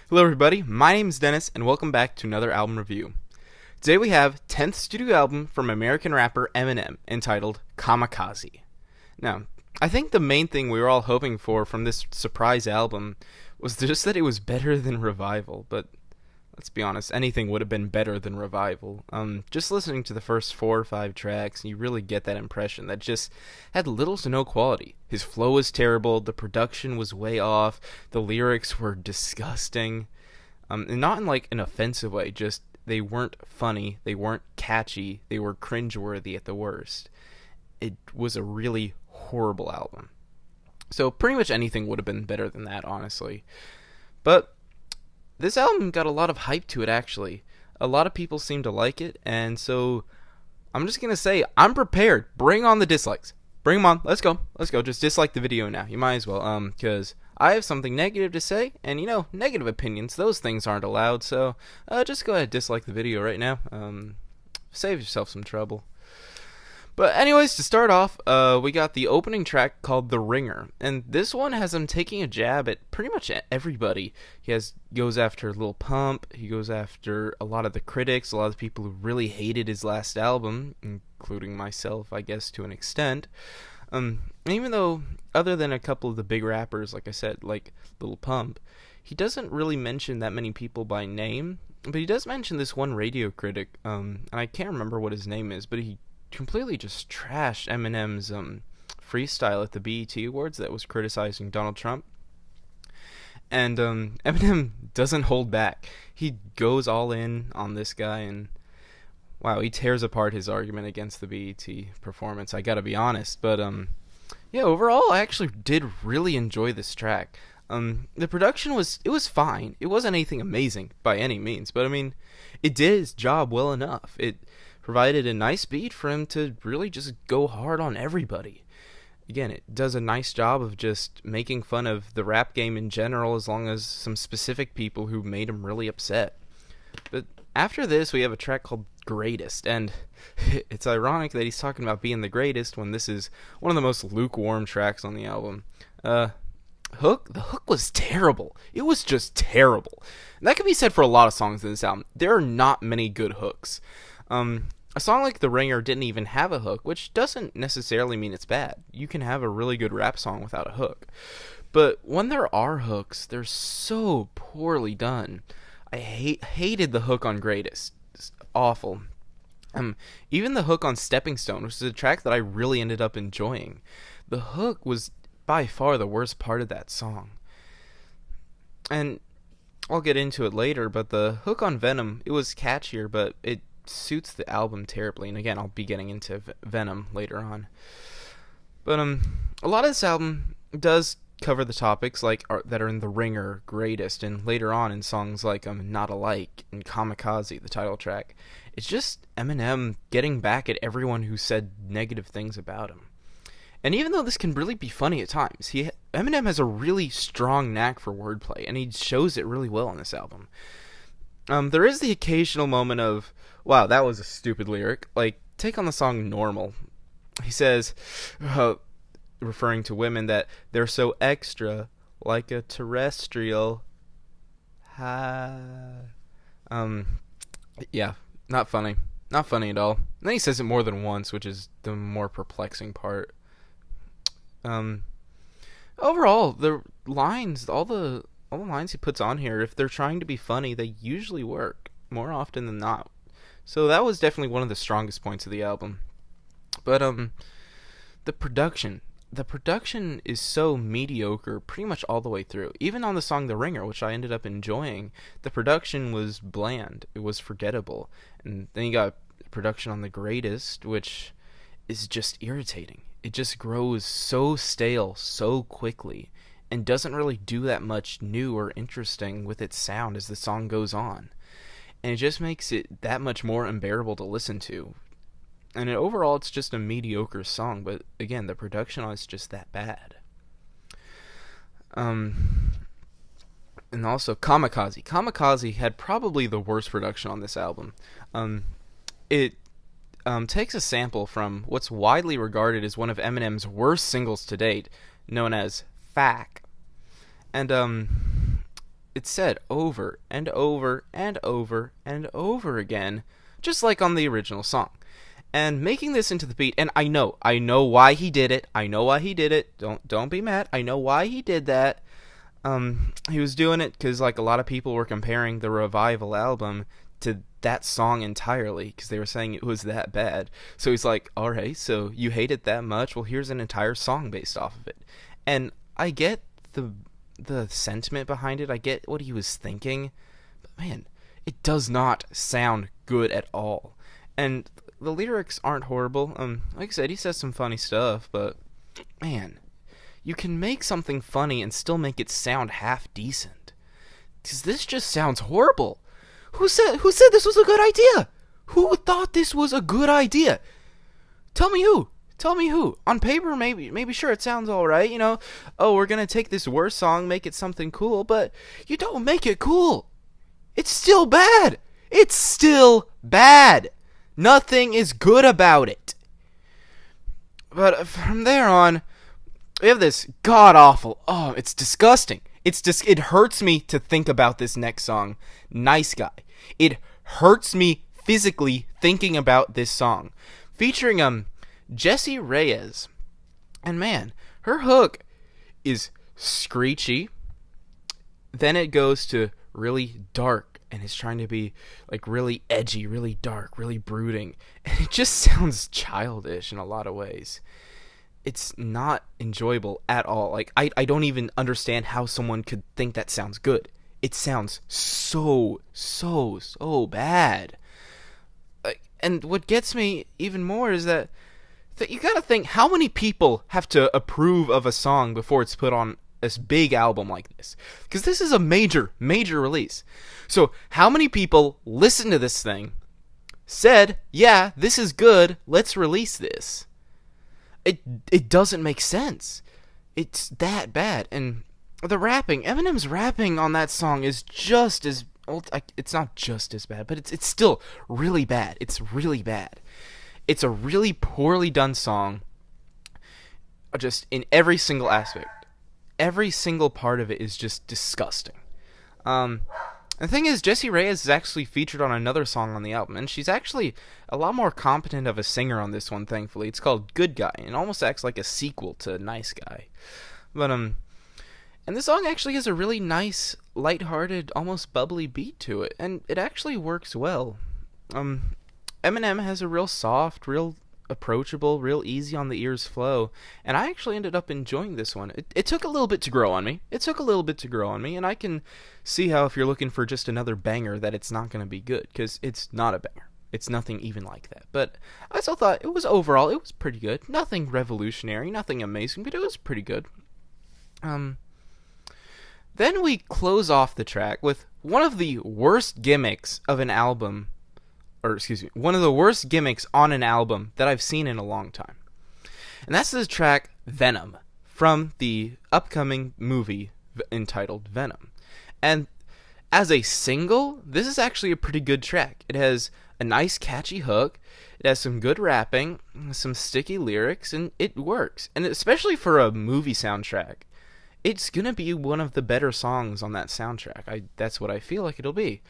Hello everybody, my name is Dennis and welcome back to another album review. Today we have 10th studio album from American rapper Eminem entitled Kamikaze. Now, I think the main thing we were all hoping for from this surprise album was just that it was better than Revival, but let's be honest, anything would have been better than Revival. Just listening to the first 4 or 5 tracks, you really get that impression that just had little to no quality. His flow was terrible, the production was way off, the lyrics were disgusting, and not in like an offensive way, just they weren't funny, they weren't catchy, they were cringeworthy at the worst. It was a really horrible album. So pretty much anything would have been better than that, honestly. But this album got a lot of hype to it, actually. A lot of people seem to like it, and so I'm just going to say, I'm prepared. Bring on the dislikes. Bring them on. Let's go. Let's go. Just dislike the video now. You might as well, because I have something negative to say, and negative opinions, those things aren't allowed, so just go ahead and dislike the video right now. Save yourself some trouble. But anyways, to start off, we got the opening track called The Ringer, and this one has him taking a jab at pretty much everybody. He goes after Lil Pump, he goes after a lot of the critics, a lot of the people who really hated his last album, including myself, I guess, to an extent. Even though, other than a couple of the big rappers, like I said, like Lil Pump, he doesn't really mention that many people by name, but he does mention this one radio critic, and I can't remember what his name is, but he completely just trashed Eminem's freestyle at the BET Awards that was criticizing Donald Trump. And Eminem doesn't hold back. He goes all in on this guy, and wow, he tears apart his argument against the BET performance, I gotta be honest. But yeah, overall I actually did really enjoy this track. The production was fine. It wasn't anything amazing by any means, but I mean, it did its job well enough. It provided a nice beat for him to really just go hard on everybody. Again, it does a nice job of just making fun of the rap game in general, as long as some specific people who made him really upset. But after this, we have a track called Greatest, and it's ironic that he's talking about being the greatest when this is one of the most lukewarm tracks on the album. The hook was terrible. It was just terrible. And that can be said for a lot of songs in this album. There are not many good hooks. A song like The Ringer didn't even have a hook, which doesn't necessarily mean it's bad. You can have a really good rap song without a hook. But when there are hooks, they're so poorly done. I hated the hook on Greatest. It's awful. Even the hook on Stepping Stone, which is a track that I really ended up enjoying. The hook was by far the worst part of that song. And I'll get into it later, but the hook on Venom, it was catchier, but it suits the album terribly. And again, I'll be getting into Venom later on. But a lot of this album does cover the topics that are in The Ringer, Greatest, and later on in songs like Not Alike and Kamikaze, the title track. It's just Eminem getting back at everyone who said negative things about him. And even though this can really be funny at times, Eminem has a really strong knack for wordplay, and he shows it really well on this album. There is the occasional moment of, wow, that was a stupid lyric. Like, take on the song Normal. He says, referring to women, that they're so extra, like a terrestrial. Yeah, not funny. Not funny at all. And then he says it more than once, which is the more perplexing part. Overall, the lines, all the lines he puts on here, if they're trying to be funny, they usually work more often than not. So that was definitely one of the strongest points of the album. But the production is so mediocre pretty much all the way through. Even on the song The Ringer, which I ended up enjoying, the production was bland. It was forgettable. And then you got production on The Greatest, which is just irritating. It just grows so stale so quickly and doesn't really do that much new or interesting with its sound as the song goes on. And it just makes it that much more unbearable to listen to. And overall, it's just a mediocre song, but again, the production on it's just that bad. And also Kamikaze. Kamikaze had probably the worst production on this album. It takes a sample from what's widely regarded as one of Eminem's worst singles to date, known as Fack. And it's said over and over and over and over again, just like on the original song. And making this into the beat, and I know why he did it. I know why he did it. Don't be mad. I know why he did that. He was doing it because like a lot of people were comparing the Revival album to that song entirely because they were saying it was that bad. So he's like, all right, so you hate it that much? Well, here's an entire song based off of it. And I get the sentiment behind it. I get what he was thinking. But man, it does not sound good at all. And the lyrics aren't horrible. Like I said, he says some funny stuff, but man, you can make something funny and still make it sound half decent. Because this just sounds horrible. Who said this was a good idea? Who thought this was a good idea? Tell me who. Tell me who. On paper, maybe sure, it sounds alright, you know. Oh, we're gonna take this worst song, make it something cool, but you don't make it cool. It's still bad. It's still bad. Nothing is good about it. But from there on, we have this god-awful, it's disgusting. It hurts me to think about this next song, Nice Guy. It hurts me physically thinking about this song. Featuring, Jessie Reyez. And man, her hook is screechy. Then it goes to really dark, and it's trying to be, like, really edgy, really dark, really brooding. And it just sounds childish in a lot of ways. It's not enjoyable at all. Like, I don't even understand how someone could think that sounds good. It sounds so bad. And what gets me even more is that you gotta think, how many people have to approve of a song before it's put on this big album like this? Because this is a major release. So, how many people listened to this thing, said, yeah, this is good, let's release this? It doesn't make sense. It's that bad. And the rapping, Eminem's rapping on that song is just as, well, it's not just as bad, but it's still really bad. It's really bad. It's a really poorly done song, just in every single aspect. Every single part of it is just disgusting. The thing is, Jessie Reyez is actually featured on another song on the album, and she's actually a lot more competent of a singer on this one, thankfully. It's called Good Guy, and it almost acts like a sequel to Nice Guy. But, and this song actually has a really nice, lighthearted, almost bubbly beat to it, and it actually works well. Eminem has a real soft, real approachable, real easy on the ears flow, and I actually ended up enjoying this one. It took a little bit to grow on me. And I can see how if you're looking for just another banger that it's not going to be good, because it's not a banger. It's nothing even like that. But I still thought it was pretty good. Nothing revolutionary, nothing amazing, but it was pretty good. Then we close off the track with one of the worst gimmicks of an album, one of the worst gimmicks on an album that I've seen in a long time. And that's the track Venom from the upcoming movie entitled Venom. And as a single, this is actually a pretty good track. It has a nice catchy hook, it has some good rapping, some sticky lyrics, and it works. And especially for a movie soundtrack, it's gonna be one of the better songs on that soundtrack. That's what I feel like it'll be.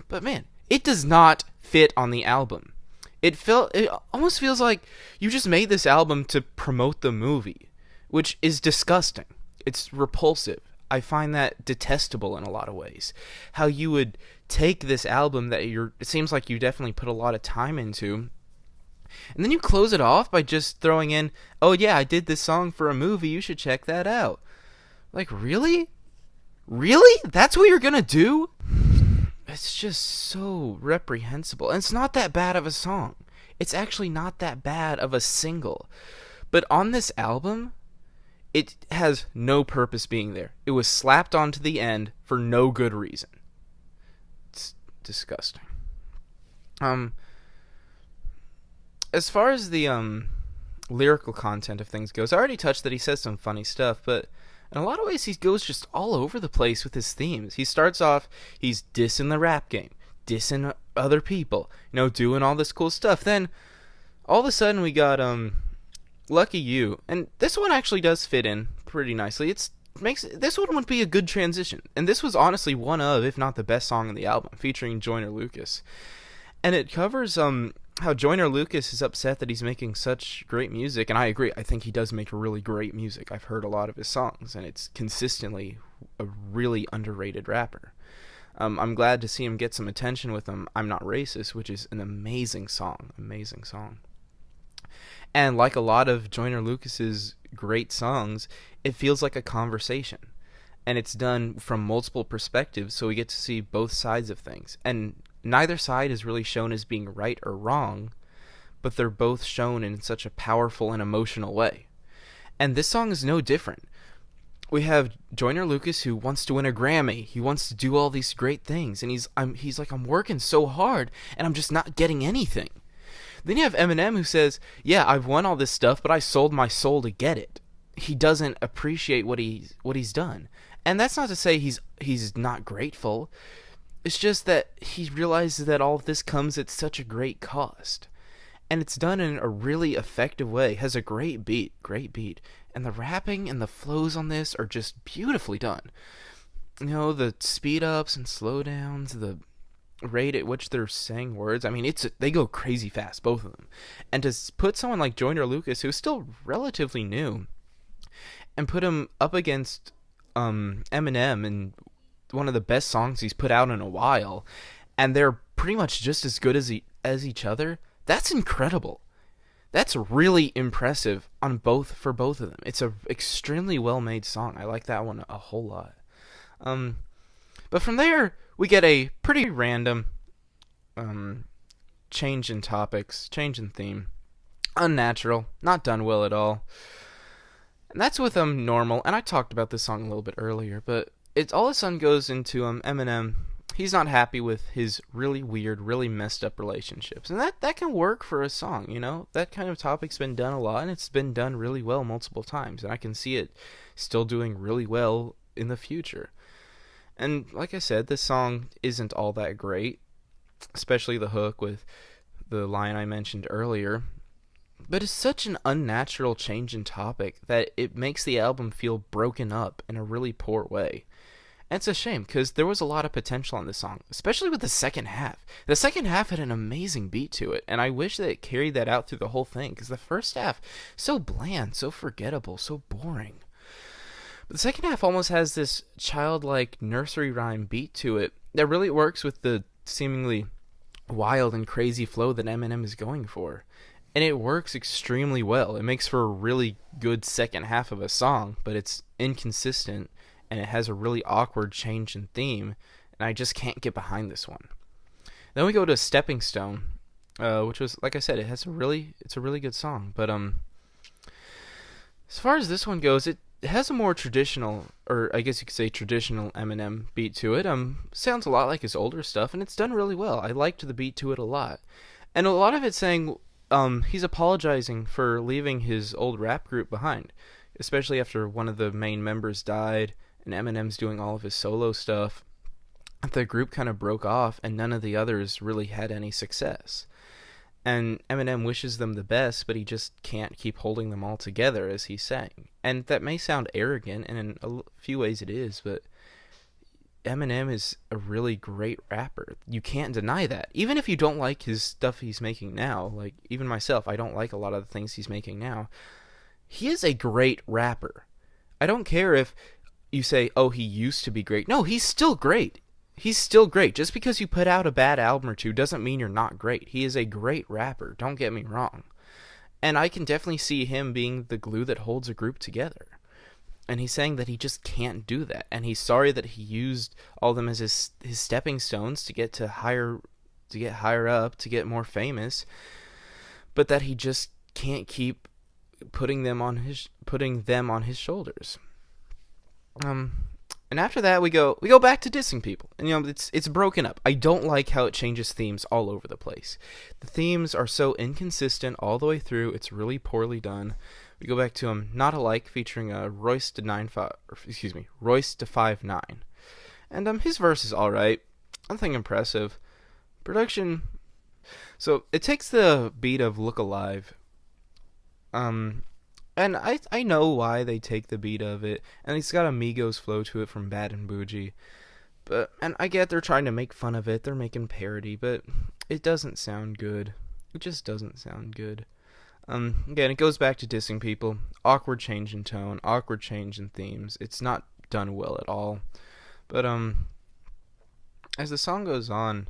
But man, it does not fit on the album. It almost feels like you just made this album to promote the movie, which is disgusting. It's repulsive. I find that detestable in a lot of ways. How you would take this album that it seems like you definitely put a lot of time into, and then you close it off by just throwing in, oh yeah, I did this song for a movie, you should check that out. Like, really? Really? That's what you're gonna do? It's just so reprehensible. And it's not that bad of a song. It's actually not that bad of a single. But on this album, it has no purpose being there. It was slapped onto the end for no good reason. It's disgusting. As far as the lyrical content of things goes, I already touched that he says some funny stuff, but in a lot of ways, he goes just all over the place with his themes. He starts off, he's dissing the rap game, dissing other people, doing all this cool stuff. Then, all of a sudden, we got, Lucky You. And this one actually does fit in pretty nicely. It's makes this one would be a good transition. And this was honestly one of, if not the best song on the album, featuring Joyner Lucas. And it covers how Joyner Lucas is upset that he's making such great music, and I agree. I think he does make really great music. I've heard a lot of his songs, and it's consistently a really underrated rapper. I'm glad to see him get some attention with I'm Not Racist, which is an amazing song. Amazing song. And like a lot of Joyner Lucas's great songs, it feels like a conversation. And it's done from multiple perspectives, so we get to see both sides of things. And neither side is really shown as being right or wrong, but they're both shown in such a powerful and emotional way. And this song is no different. We have Joyner Lucas, who wants to win a Grammy. He wants to do all these great things, and he's like, I'm working so hard, and I'm just not getting anything. Then you have Eminem, who says, yeah, I've won all this stuff, but I sold my soul to get it. He doesn't appreciate what he's done. And that's not to say he's not grateful. It's just that he realizes that all of this comes at such a great cost. And it's done in a really effective way. It has a great beat. And the rapping and the flows on this are just beautifully done. You know, the speed ups and slow downs, the rate at which they're saying words. I mean, they go crazy fast, both of them. And to put someone like Joyner Lucas, who's still relatively new, and put him up against Eminem and one of the best songs he's put out in a while, and they're pretty much just as good as each other, that's incredible. That's really impressive for both of them. It's a extremely well-made song. I like that one a whole lot. But from there, we get a pretty random change in topics, change in theme. Unnatural, not done well at all. And that's with Normal, and I talked about this song a little bit earlier, but it all of a sudden goes into Eminem. He's not happy with his really weird, really messed up relationships. And that can work for a song, you know? That kind of topic's been done a lot, and it's been done really well multiple times. And I can see it still doing really well in the future. And like I said, this song isn't all that great, especially the hook with the line I mentioned earlier. But it's such an unnatural change in topic that it makes the album feel broken up in a really poor way. And it's a shame, because there was a lot of potential on this song, especially with the second half. The second half had an amazing beat to it, and I wish that it carried that out through the whole thing, because the first half, so bland, so forgettable, so boring. But the second half almost has this childlike nursery rhyme beat to it that really works with the seemingly wild and crazy flow that Eminem is going for. And it works extremely well. It makes for a really good second half of a song, but it's inconsistent, and it has a really awkward change in theme, and I just can't get behind this one. Then we go to Stepping Stone, which was, like I said, it's a really good song. But as far as this one goes, it has a more traditional, or I guess you could say traditional Eminem beat to it. Sounds a lot like his older stuff, and it's done really well. I liked the beat to it a lot. And a lot of it's saying he's apologizing for leaving his old rap group behind, especially after one of the main members died and Eminem's doing all of his solo stuff. The group kind of broke off, and none of the others really had any success. And Eminem wishes them the best, but he just can't keep holding them all together, as he's saying. And that may sound arrogant, and in a few ways it is, but Eminem is a really great rapper. You can't deny that. Even if you don't like his stuff he's making now, like even myself, I don't like a lot of the things he's making now. He is a great rapper. I don't care if you say, oh, he used to be great. No, he's still great. He's still great. Just because you put out a bad album or two doesn't mean you're not great. He is a great rapper. Don't get me wrong. And I can definitely see him being the glue that holds a group together. And he's saying that he just can't do that. And he's sorry that he used all of them as his stepping stones to get higher up, to get more famous. But that he just can't keep putting them on his shoulders. And after that we go back to dissing people. And it's broken up. I don't like how it changes themes all over the place. The themes are so inconsistent all the way through. It's really poorly done. We go back to Not Alike, featuring Royce da 5'9". And his verse is alright. Nothing impressive. Production. So it takes the beat of Look Alive, And I know why they take the beat of it, and it's got a Migos flow to it from Bad and Bougie. And I get they're trying to make fun of it, they're making parody, but it doesn't sound good. It just doesn't sound good. Again, it goes back to dissing people. Awkward change in tone, awkward change in themes. It's not done well at all. But as the song goes on,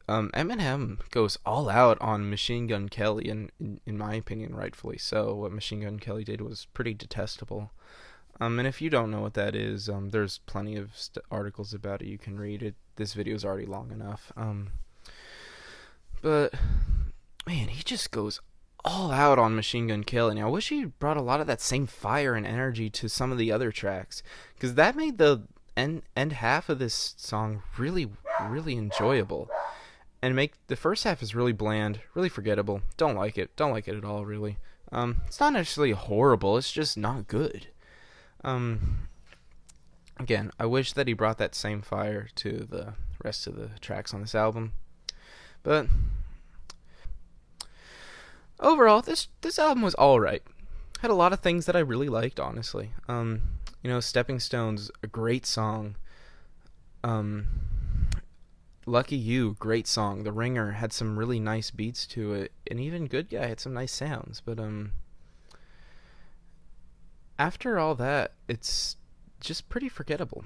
Eminem goes all out on Machine Gun Kelly, and in my opinion, rightfully so. What Machine Gun Kelly did was pretty detestable. And if you don't know what that is, there's plenty of articles about it you can read. It. This video is already long enough. But man, he just goes all out on Machine Gun Kelly. And I wish he brought a lot of that same fire and energy to some of the other tracks, because that made the end half of this song really, really enjoyable. And make the first half is really bland, really forgettable. Don't like it at all, really. It's not necessarily horrible, it's just not good. Again, I wish that he brought that same fire to the rest of the tracks on this album. But overall, this album was alright. Had a lot of things that I really liked, honestly. Stepping Stone's a great song. Lucky You, great song. The Ringer had some really nice beats to it, and even Good Guy had some nice sounds. But after all that, it's just pretty forgettable.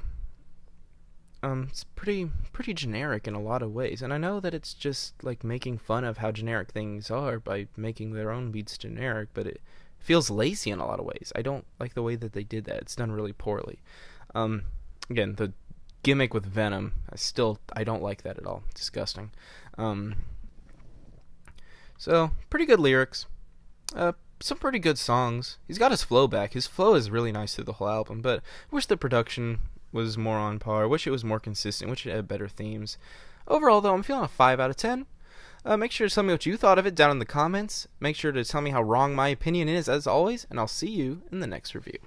It's pretty generic in a lot of ways, and I know that it's just like making fun of how generic things are by making their own beats generic, but it feels lazy in a lot of ways. I don't like the way that they did that. It's done really poorly. Again, the gimmick with Venom, I don't like that at all. Disgusting. So pretty good lyrics, some pretty good songs. He's got his flow back. His flow is really nice through the whole album, but I wish the production was more on par. I wish it was more consistent. I wish it had better themes. Overall, though, I'm feeling a 5 out of 10. Make sure to tell me what you thought of it down in the comments. Make sure to tell me how wrong my opinion is, as always, and I'll see you in the next review.